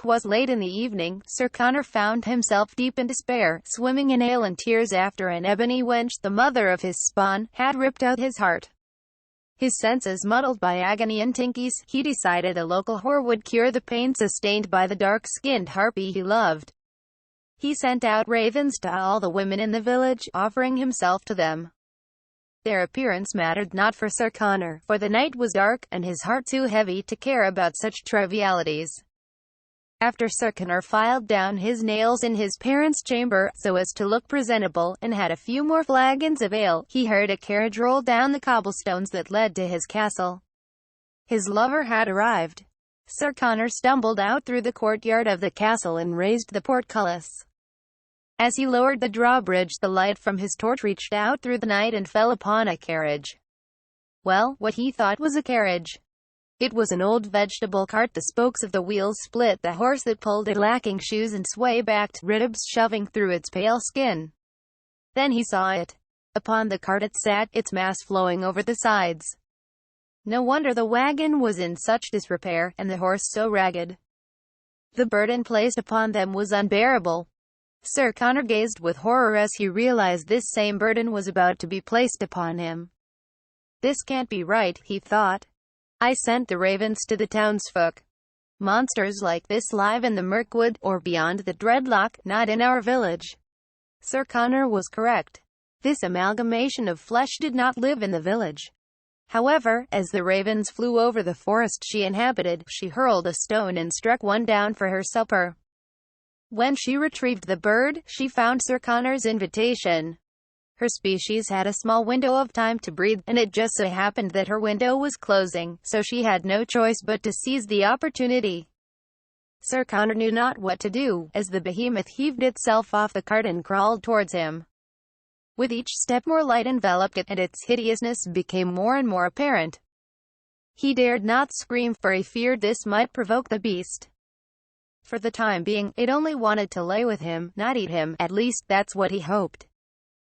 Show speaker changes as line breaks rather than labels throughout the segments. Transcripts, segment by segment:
it was late in the evening, Sir Connor found himself deep in despair, swimming in ale and tears after an ebony wench, the mother of his spawn, had ripped out his heart. His senses muddled by agony and tinkies, he decided a local whore would cure the pain sustained by the dark-skinned harpy he loved. He sent out ravens to all the women in the village, offering himself to them. Their appearance mattered not for Sir Connor, for the night was dark, and his heart too heavy to care about such trivialities. After Sir Connor filed down his nails in his parents' chamber, so as to look presentable, and had a few more flagons of ale, he heard a carriage roll down the cobblestones that led to his castle. His lover had arrived. Sir Connor stumbled out through the courtyard of the castle and raised the portcullis. As he lowered the drawbridge, the light from his torch reached out through the night and fell upon a carriage. Well, what he thought was a carriage. It was an old vegetable cart. The spokes of the wheels split, the horse that pulled it lacking shoes and sway-backed, ribs shoving through its pale skin. Then he saw it. Upon the cart it sat, its mass flowing over the sides. No wonder the wagon was in such disrepair, and the horse so ragged. The burden placed upon them was unbearable. Sir Connor gazed with horror as he realized this same burden was about to be placed upon him. This can't be right, he thought. I sent the ravens to the townsfolk. Monsters like this live in the Mirkwood, or beyond the Dreadlock, not in our village. Sir Connor was correct. This amalgamation of flesh did not live in the village. However, as the ravens flew over the forest she inhabited, she hurled a stone and struck one down for her supper. When she retrieved the bird, she found Sir Connor's invitation. Her species had a small window of time to breathe, and it just so happened that her window was closing, so she had no choice but to seize the opportunity. Sir Connor knew not what to do, as the behemoth heaved itself off the cart and crawled towards him. With each step more light enveloped it, and its hideousness became more and more apparent. He dared not scream, for he feared this might provoke the beast. For the time being, it only wanted to lay with him, not eat him. At least, that's what he hoped.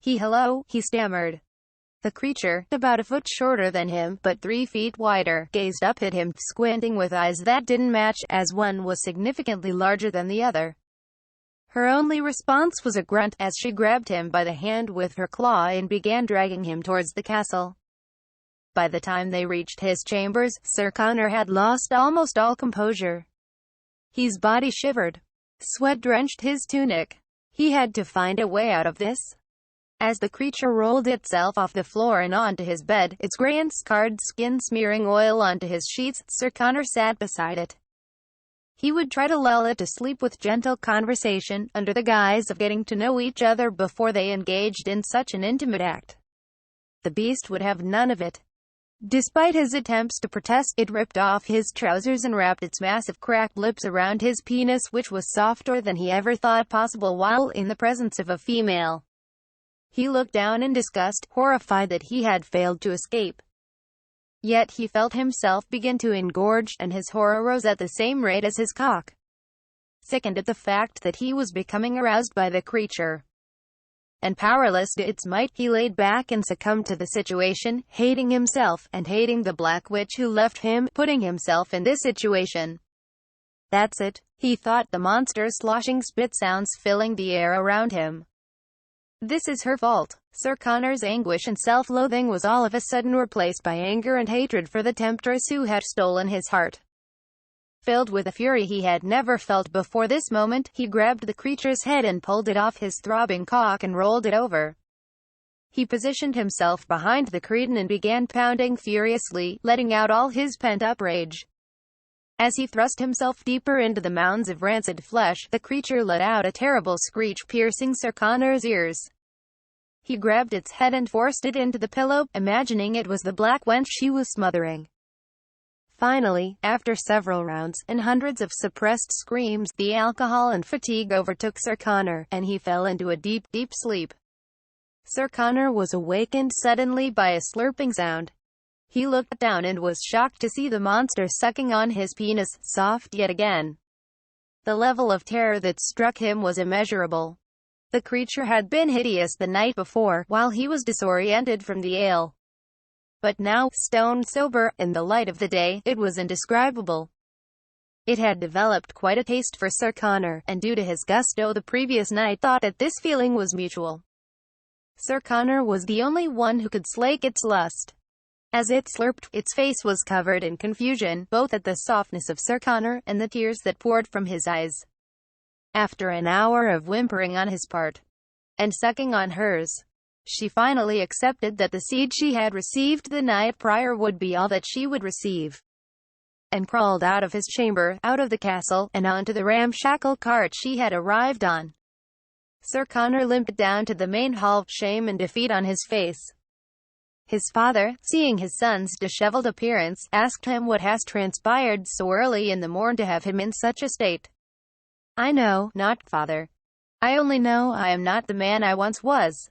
Hello, he stammered. The creature, about a foot shorter than him, but 3 feet wider, gazed up at him, squinting with eyes that didn't match, as one was significantly larger than the other. Her only response was a grunt, as she grabbed him by the hand with her claw and began dragging him towards the castle. By the time they reached his chambers, Sir Connor had lost almost all composure. His body shivered. Sweat drenched his tunic. He had to find a way out of this. As the creature rolled itself off the floor and onto his bed, its gray and scarred skin smearing oil onto his sheets, Sir Connor sat beside it. He would try to lull it to sleep with gentle conversation, under the guise of getting to know each other before they engaged in such an intimate act. The beast would have none of it. Despite his attempts to protest, it ripped off his trousers and wrapped its massive cracked lips around his penis, which was softer than he ever thought possible while in the presence of a female. He looked down in disgust, horrified that he had failed to escape. Yet he felt himself begin to engorge, and his horror rose at the same rate as his cock. Sickened at the fact that he was becoming aroused by the creature, and powerless to its might, he laid back and succumbed to the situation, hating himself, and hating the Black Witch who left him, putting himself in this situation. That's it, he thought, the monster's sloshing spit sounds filling the air around him. This is her fault. Sir Connor's anguish and self-loathing was all of a sudden replaced by anger and hatred for the temptress who had stolen his heart. Filled with a fury he had never felt before this moment, he grabbed the creature's head and pulled it off his throbbing cock and rolled it over. He positioned himself behind the cretin and began pounding furiously, letting out all his pent-up rage. As he thrust himself deeper into the mounds of rancid flesh, the creature let out a terrible screech, piercing Sir Connor's ears. He grabbed its head and forced it into the pillow, imagining it was the black wench he was smothering. Finally, after several rounds, and hundreds of suppressed screams, the alcohol and fatigue overtook Sir Connor, and he fell into a deep, deep sleep. Sir Connor was awakened suddenly by a slurping sound. He looked down and was shocked to see the monster sucking on his penis, soft yet again. The level of terror that struck him was immeasurable. The creature had been hideous the night before, while he was disoriented from the ale. But now, stone sober, in the light of the day, it was indescribable. It had developed quite a taste for Sir Connor, and due to his gusto the previous night thought that this feeling was mutual. Sir Connor was the only one who could slake its lust. As it slurped, its face was covered in confusion, both at the softness of Sir Connor, and the tears that poured from his eyes. After an hour of whimpering on his part, and sucking on hers, she finally accepted that the seed she had received the night prior would be all that she would receive, and crawled out of his chamber, out of the castle, and onto the ramshackle cart she had arrived on. Sir Connor limped down to the main hall, shame and defeat on his face. His father, seeing his son's disheveled appearance, asked him what has transpired so early in the morn to have him in such a state. "I know not, father. I only know I am not the man I once was."